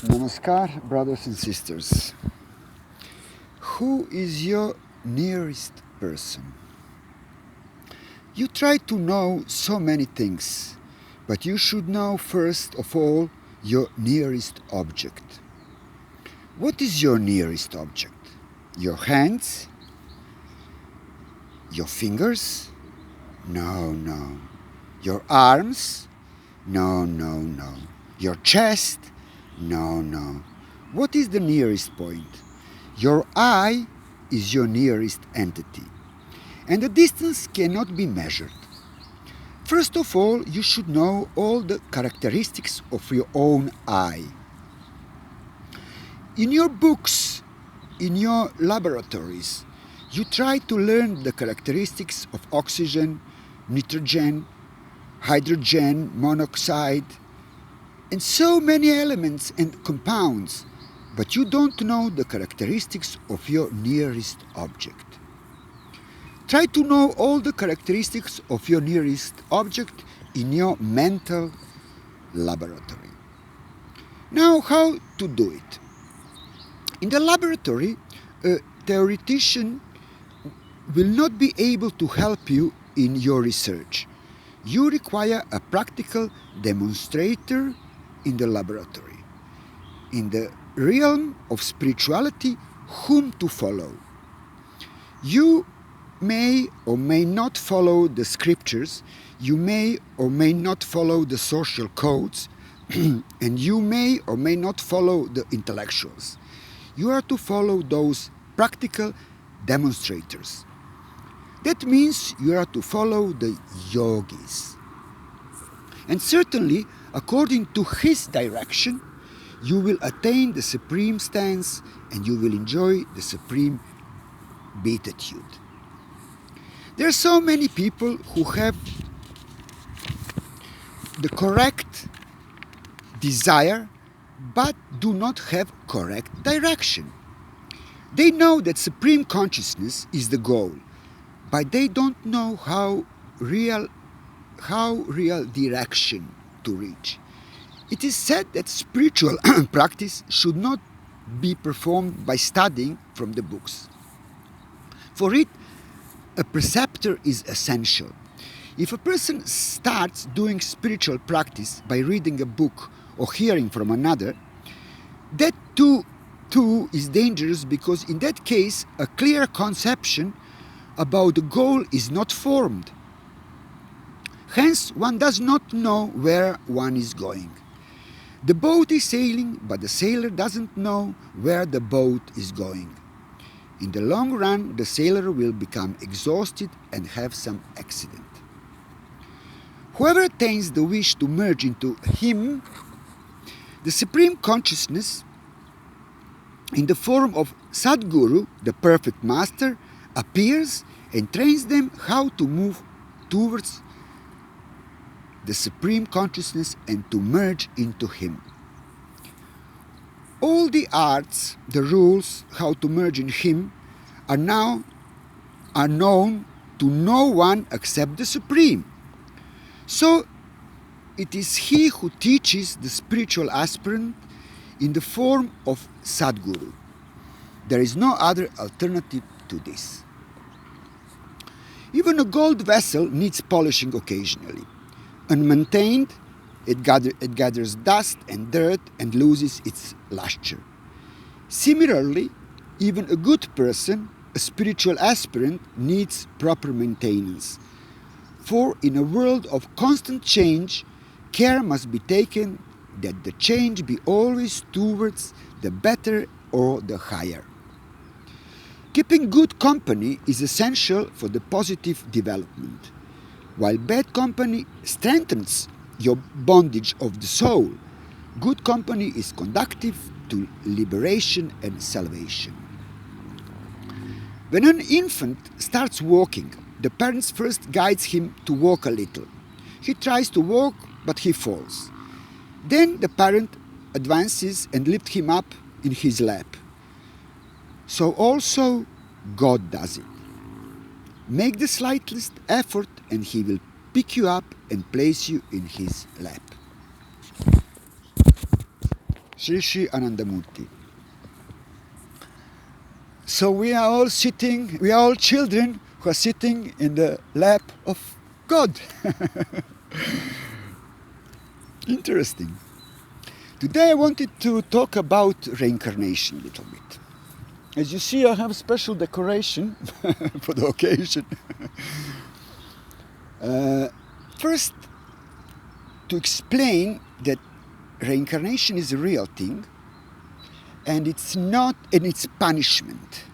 Namaskar, brothers and sisters. Who is your nearest person? You try to know so many things, but you should know first of all your nearest object. What is your nearest object? Your hands? Your fingers? No, no. Your arms? No, no, no. Your chest? No, no. What is the nearest point? Your eye is your nearest entity, and the distance cannot be measured. First of all, you should know all the characteristics of your own eye. In your books, in your laboratories, you try to learn the characteristics of oxygen, nitrogen, hydrogen, monoxide, and so many elements and compounds, but you don't know the characteristics of your nearest object. Try to know all the characteristics of your nearest object in your mental laboratory. Now, how to do it? In the laboratory, a theoretician will not be able to help you in your research. You require a practical demonstrator in the laboratory. In the realm of spirituality, whom to follow? You may or may not follow the scriptures, you may or may not follow the social codes, and you may or may not follow the intellectuals. You are to follow those practical demonstrators. That means you are to follow the yogis. And certainly, according to his direction, you will attain the supreme stance and you will enjoy the supreme beatitude. There are so many people who have the correct desire but do not have correct direction. They know that supreme consciousness is the goal, but they don't know how real direction to reach. It is said that spiritual practice should not be performed by studying from the books. For it, a preceptor is essential. If a person starts doing spiritual practice by reading a book or hearing from another, that too is dangerous, because in that case a clear conception about the goal is not formed. Hence, one does not know where one is going. The boat is sailing, but the sailor doesn't know where the boat is going. In the long run, the sailor will become exhausted and have some accident. Whoever attains the wish to merge into him, the Supreme Consciousness, in the form of Sadguru, the perfect master, appears and trains them how to move towards the Supreme Consciousness and to merge into him. All the arts, the rules how to merge in him are known to no one except the Supreme. So it is he who teaches the spiritual aspirant in the form of Sadguru. There is no other alternative to this. Even a gold vessel needs polishing occasionally. Unmaintained, it gathers dust and dirt and loses its luster. Similarly, even a good person, a spiritual aspirant, needs proper maintenance. For in a world of constant change, care must be taken that the change be always towards the better or the higher. Keeping good company is essential for the positive development. While bad company strengthens your bondage of the soul, good company is conducive to liberation and salvation. When an infant starts walking, the parents first guides him to walk a little. He tries to walk, but he falls. Then the parent advances and lifts him up in his lap. So also God does it. Make the slightest effort and he will pick you up and place you in his lap. Sri Sri Anandamurti. So we are all sitting, we are all children who are sitting in the lap of God. Interesting. Today I wanted to talk about reincarnation a little bit. As you see, I have a special decoration for the occasion. First, to explain that reincarnation is a real thing, and it's not, and it's punishment.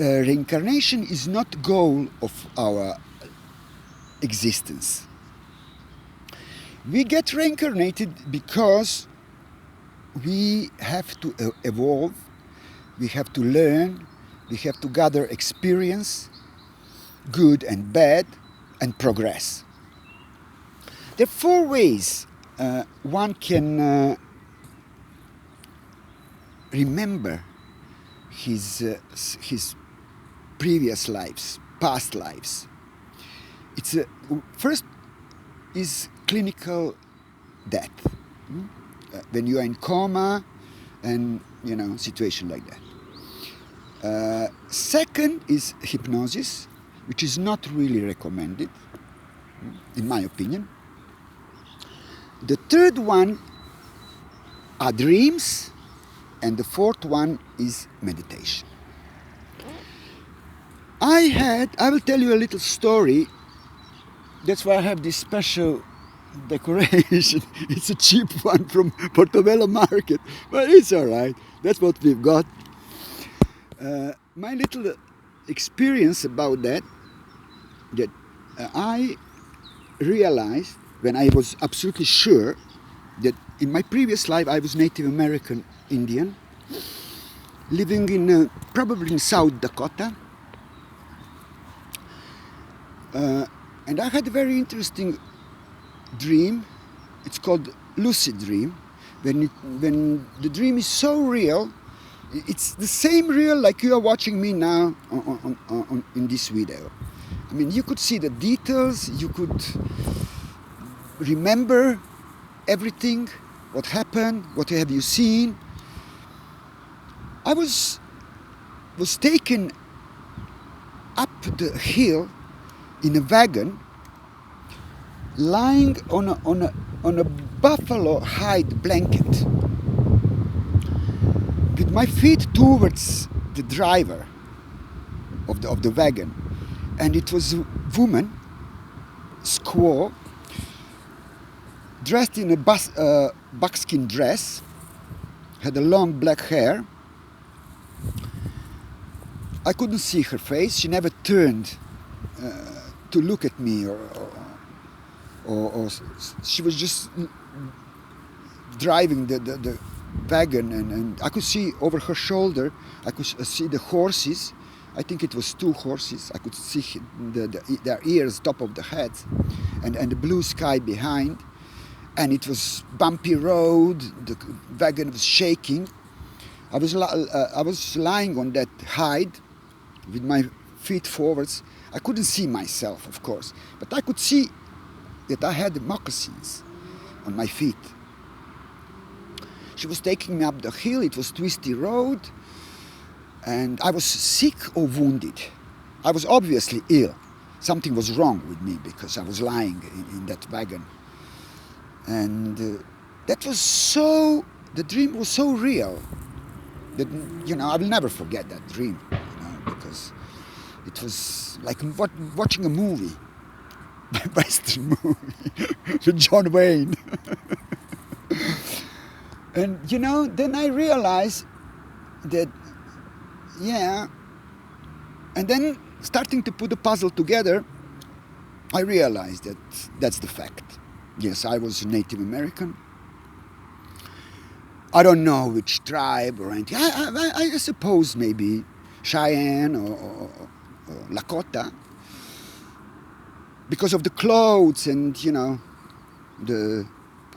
Reincarnation is not goal of our existence. We get reincarnated because we have to evolve, we have to learn, we have to gather experience, good and bad, and progress. There are four ways one can remember his previous lives, past lives. It's first is clinical death, when you are in coma, and situation like that. Second is hypnosis, which is not really recommended, in my opinion. The third one are dreams, and the fourth one is meditation. I will tell you a little story. That's why I have this special decoration. It's a cheap one from Portobello Market, but it's all right. That's what we've got. My little experience about that I realized when I was absolutely sure that in my previous life I was Native American Indian, living in probably in South Dakota. And I had a very interesting dream. It's called lucid dream. When the dream is so real, it's the same real like you are watching me now in this video. I mean, you could see the details, you could remember everything, what happened, what have you seen. I was taken up the hill in a wagon, lying on a buffalo hide blanket, with my feet towards the driver of the wagon, and it was a woman, squaw, dressed in a buckskin dress, had a long black hair. I couldn't see her face. She never turned to look at me, or she was just driving the wagon, and I could see over her shoulder, I could see the horses. I think it was two horses. I could see their ears, top of the heads, and the blue sky behind. And it was bumpy road. The wagon was shaking. I was lying on that hide with my feet forwards. I couldn't see myself, of course, but I could see that I had moccasins on my feet. She was taking me up the hill. It was twisty road, and I was sick or wounded. I was obviously ill. Something was wrong with me because I was lying in that wagon. And that was the dream was so real that, I will never forget that dream, because it was like watching a movie, a Western movie with John Wayne. And, then I realized that, and then starting to put the puzzle together, I realized that that's the fact. Yes, I was Native American. I don't know which tribe or anything. I suppose maybe Cheyenne or Lakota, because of the clothes and, I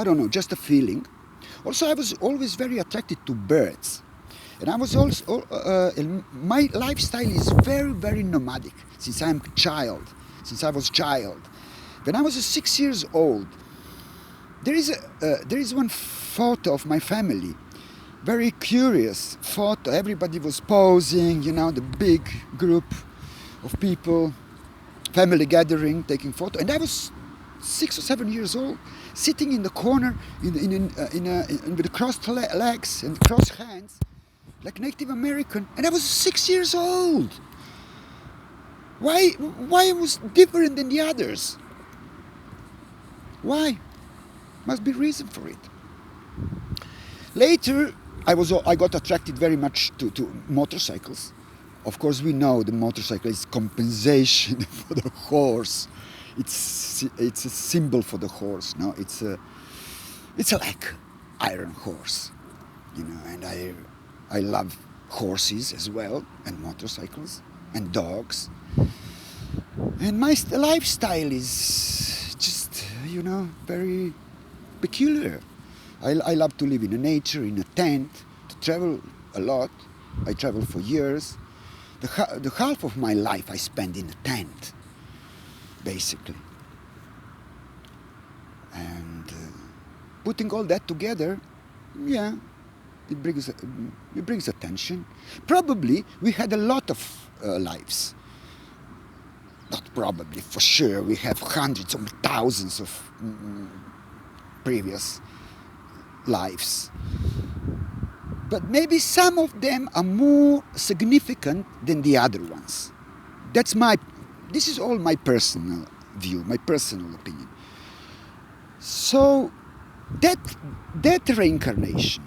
don't know, just a feeling. Also, I was always very attracted to birds. And I was also, my lifestyle is very, very nomadic since I was a child. When I was 6 years old, There is one photo of my family, very curious photo. Everybody was posing, the big group of people, family gathering, taking photo, and I was 6 or 7 years old, sitting in the corner with crossed legs and crossed hands, like Native American, and I was 6 years old. Why I was different than the others? Why? Must be reason for it. Later, I got attracted very much to motorcycles. Of course, we know the motorcycle is compensation for the horse. It's a symbol for the horse. No, it's like iron horse, And I love horses as well, and motorcycles, and dogs. And my lifestyle is just, very peculiar. I love to live in nature, in a tent, to travel a lot. I travel for years. The half of my life I spend in a tent, basically. And putting all that together, it brings attention. Probably we had a lot of lives. Not probably, for sure. We have hundreds of thousands of previous lives. But maybe some of them are more significant than the other ones. This is all my personal view, my personal opinion. So that reincarnation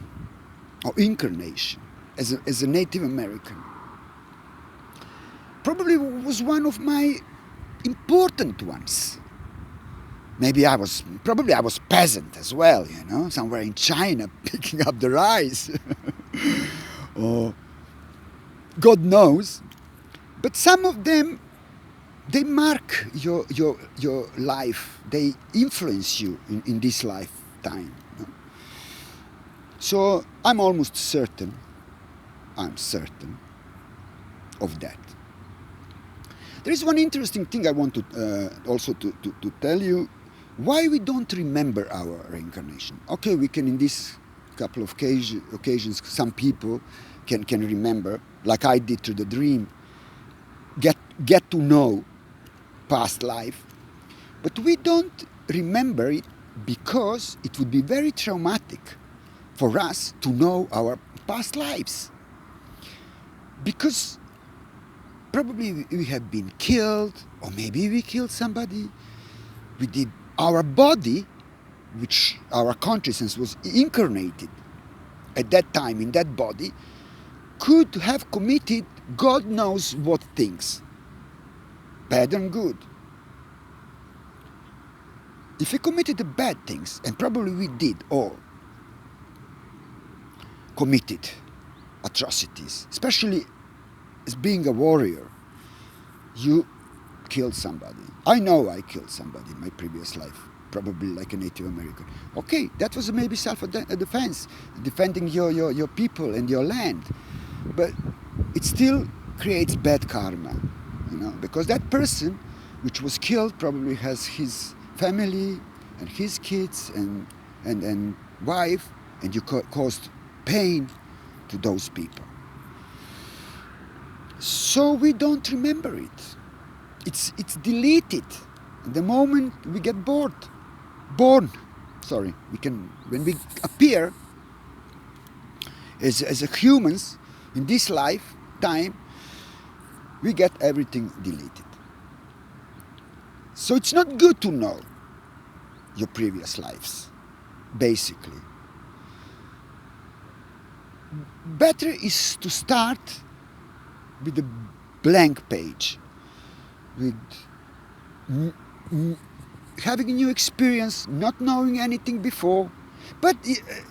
or incarnation as a Native American probably was one of my important ones. Maybe I was peasant as well, somewhere in China picking up the rice. Or God knows. But some of them, they mark your life. They influence you in this lifetime. So I'm certain of that. There is one interesting thing I want to also to tell you. Why we don't remember our reincarnation? Okay, we can in this couple of occasions, some people can remember, like I did through the dream, get to know past life, but we don't remember it because it would be very traumatic for us to know our past lives. Because probably we have been killed, or maybe we killed somebody. Our body, which our consciousness was incarnated at that time in that body, could have committed God knows what things, bad and good. If we committed the bad things, and probably we did all, committed atrocities, especially as being a warrior, you killed somebody. I know I killed somebody in my previous life, probably like a Native American. Okay, that was maybe self-defense, defending your people and your land. But it still creates bad karma, because that person which was killed probably has his family and his kids and wife, and you caused pain to those people. So we don't remember it. It's deleted the moment we get born. When we appear as a humans in this lifetime, we get everything deleted. So it's not good to know your previous lives, basically. Better is to start with a blank page, with having a new experience, not knowing anything before. But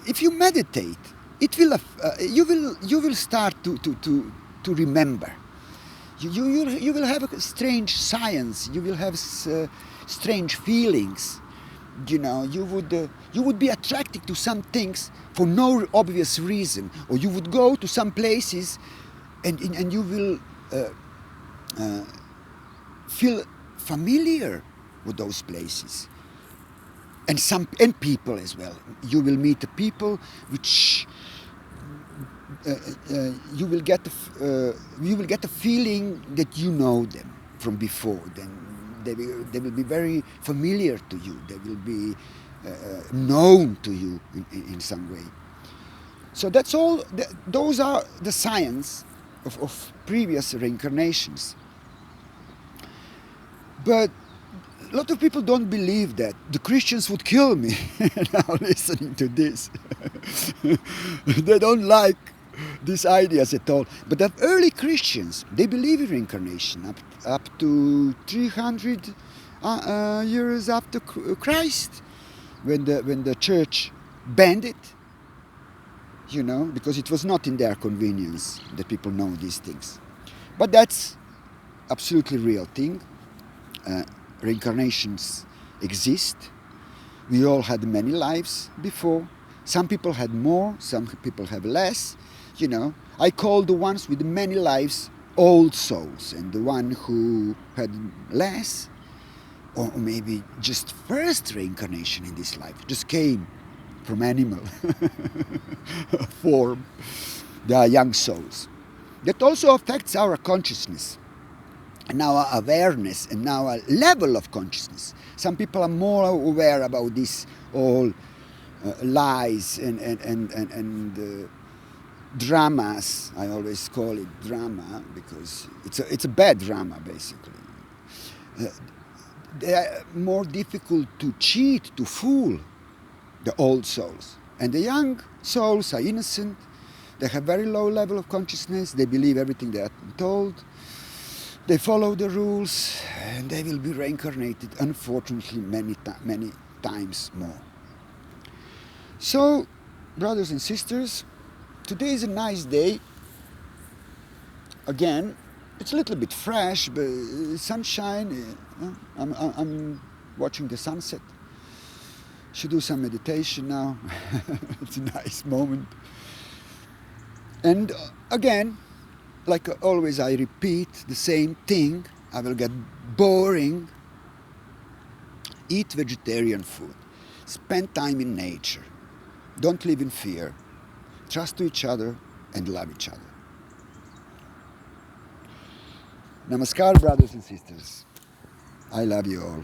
if you meditate, it will you will start to remember. You will have a strange science. You will have strange feelings. You would be attracted to some things for no obvious reason, or you would go to some places, and you will feel familiar with those places. and people as well. You will meet the people which you will get the feeling that you know them from before. Then they will be very familiar to you. They will be known to you in some way. So that's all. Those are the science of previous reincarnations. But a lot of people don't believe that. The Christians would kill me now listening to this. They don't like these ideas at all. But the early Christians, they believe in reincarnation up to 300 years after Christ, when the church banned it, because it was not in their convenience that people know these things. But that's absolutely real thing. Reincarnations exist. We all had many lives before. Some people had more, some people have less. I call the ones with many lives old souls, and the one who had less, or maybe just first reincarnation in this life, just came from animal form. They are young souls. That also affects our consciousness and our awareness and our level of consciousness. Some people are more aware about this all lies and dramas. I always call it drama because it's a bad drama, basically. They are more difficult to cheat, to fool the old souls. And the young souls are innocent. They have very low level of consciousness. They believe everything they are told. They follow the rules, and they will be reincarnated, unfortunately, many times more. So, brothers and sisters, today is a nice day. Again, it's a little bit fresh, but sunshine. I'm watching the sunset. Should do some meditation now. It's a nice moment. And again, like always, I repeat the same thing. I will get boring. Eat vegetarian food. Spend time in nature. Don't live in fear. Trust to each other and love each other. Namaskar, brothers and sisters. I love you all.